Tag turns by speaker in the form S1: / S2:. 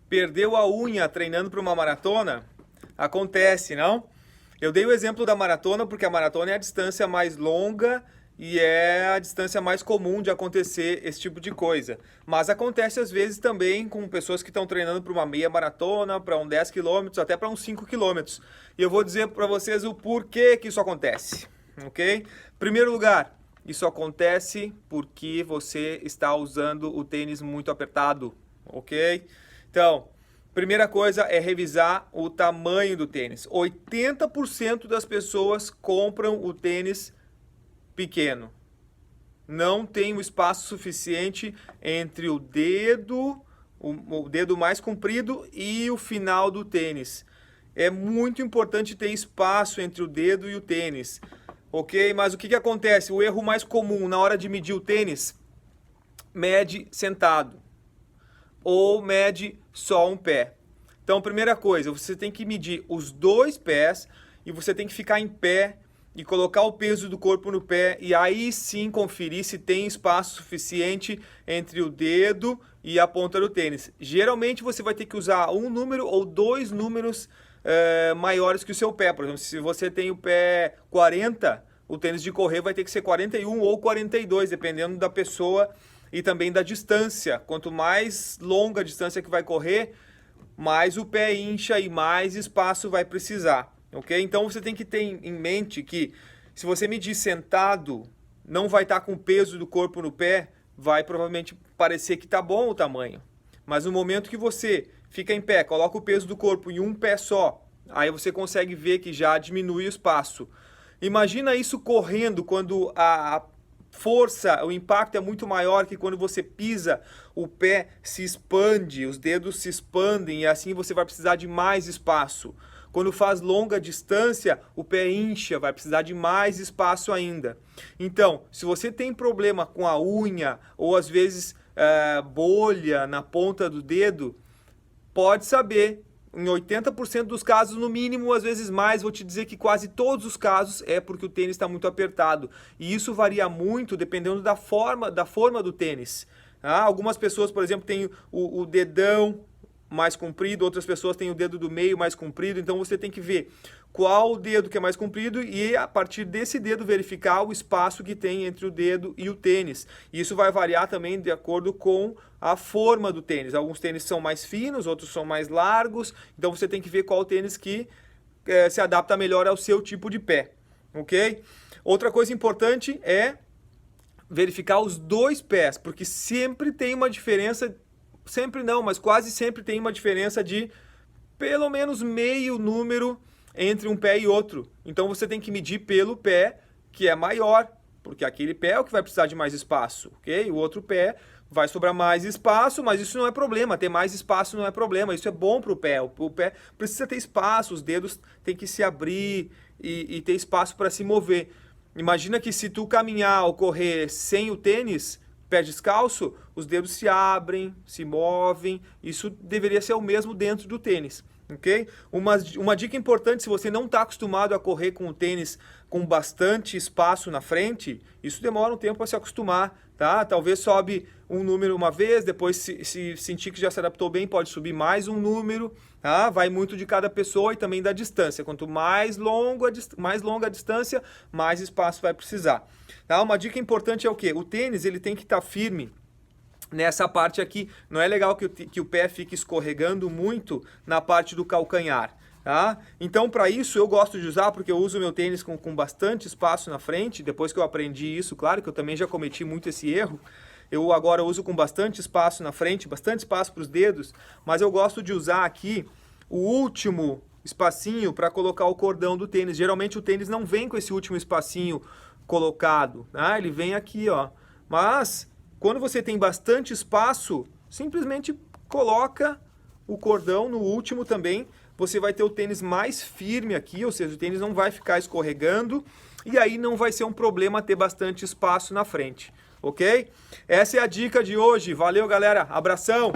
S1: Perdeu a unha treinando para uma maratona? Acontece, não? Eu dei o exemplo da maratona porque a maratona é a distância mais longa e é a distância mais comum de acontecer esse tipo de coisa. Mas acontece às vezes também com pessoas que estão treinando para uma meia maratona, para um 10 quilômetros, até para uns 5 quilômetros. E eu vou dizer para vocês o porquê que isso acontece, ok? Primeiro lugar, isso acontece porque você está usando o tênis muito apertado, ok? Então, primeira coisa é revisar o tamanho do tênis. 80% das pessoas compram o tênis pequeno. Não tem o espaço suficiente entre o dedo mais comprido e o final do tênis. É muito importante ter espaço entre o dedo e o tênis. Ok? Mas o que acontece? O erro mais comum na hora de medir o tênis, mede sentado ou mede só um pé. Então, primeira coisa, você tem que medir os dois pés e você tem que ficar em pé e colocar o peso do corpo no pé e aí sim conferir se tem espaço suficiente entre o dedo e a ponta do tênis. Geralmente você vai ter que usar um número ou dois números maiores que o seu pé. Por exemplo, se você tem o pé 40, o tênis de correr vai ter que ser 41 ou 42, dependendo da pessoa e também da distância. Quanto mais longa a distância que vai correr, mais o pé incha e mais espaço vai precisar, ok? Então você tem que ter em mente que se você medir sentado, não vai estar com o peso do corpo no pé, vai provavelmente parecer que está bom o tamanho. Mas no momento que você fica em pé, coloca o peso do corpo em um pé só, aí você consegue ver que já diminui o espaço. Imagina isso correndo quando a força, o impacto é muito maior que quando você pisa, o pé se expande, os dedos se expandem e assim você vai precisar de mais espaço. Quando faz longa distância, o pé incha, vai precisar de mais espaço ainda. Então, se você tem problema com a unha ou às vezes bolha na ponta do dedo, pode saber, em 80% dos casos, no mínimo, às vezes mais, vou te dizer que quase todos os casos é porque o tênis está muito apertado. E isso varia muito dependendo da forma do tênis. Algumas pessoas, por exemplo, têm o dedão mais comprido, outras pessoas têm o dedo do meio mais comprido, então você tem que ver qual o dedo que é mais comprido e a partir desse dedo verificar o espaço que tem entre o dedo e o tênis. Isso vai variar também de acordo com a forma do tênis. Alguns tênis são mais finos, outros são mais largos, então você tem que ver qual tênis que se adapta melhor ao seu tipo de pé, ok? Outra coisa importante é verificar os dois pés, porque sempre tem uma diferença. Sempre não, mas quase sempre tem uma diferença de pelo menos meio número entre um pé e outro. Então você tem que medir pelo pé que é maior, porque aquele pé é o que vai precisar de mais espaço, ok? O outro pé vai sobrar mais espaço, mas isso não é problema. Ter mais espaço não é problema, isso é bom para o pé. O pé precisa ter espaço, os dedos têm que se abrir e ter espaço para se mover. Imagina que se tu caminhar ou correr sem o tênis, pé descalço, os dedos se abrem, se movem. Isso deveria ser o mesmo dentro do tênis, ok? Uma dica importante, se você não está acostumado a correr com o tênis com bastante espaço na frente, isso demora um tempo para se acostumar, tá? Talvez sobe um número uma vez, depois se sentir que já se adaptou bem, pode subir mais um número, tá? Vai muito de cada pessoa e também da distância. Quanto mais longa a distância, mais espaço vai precisar. Tá? Uma dica importante é o quê? O tênis ele tem que estar firme nessa parte aqui. Não é legal que o pé fique escorregando muito na parte do calcanhar. Tá? Então, para isso, eu gosto de usar, porque eu uso meu tênis com bastante espaço na frente. Depois que eu aprendi isso, claro que eu também já cometi muito esse erro. Eu agora uso com bastante espaço na frente, bastante espaço para os dedos, mas eu gosto de usar aqui o último espacinho para colocar o cordão do tênis. Geralmente o tênis não vem com esse último espacinho colocado, né? Ele vem aqui, ó. Mas quando você tem bastante espaço, simplesmente coloca o cordão no último também. Você vai ter o tênis mais firme aqui, ou seja, o tênis não vai ficar escorregando e aí não vai ser um problema ter bastante espaço na frente, ok? Essa é a dica de hoje. Valeu, galera. Abração!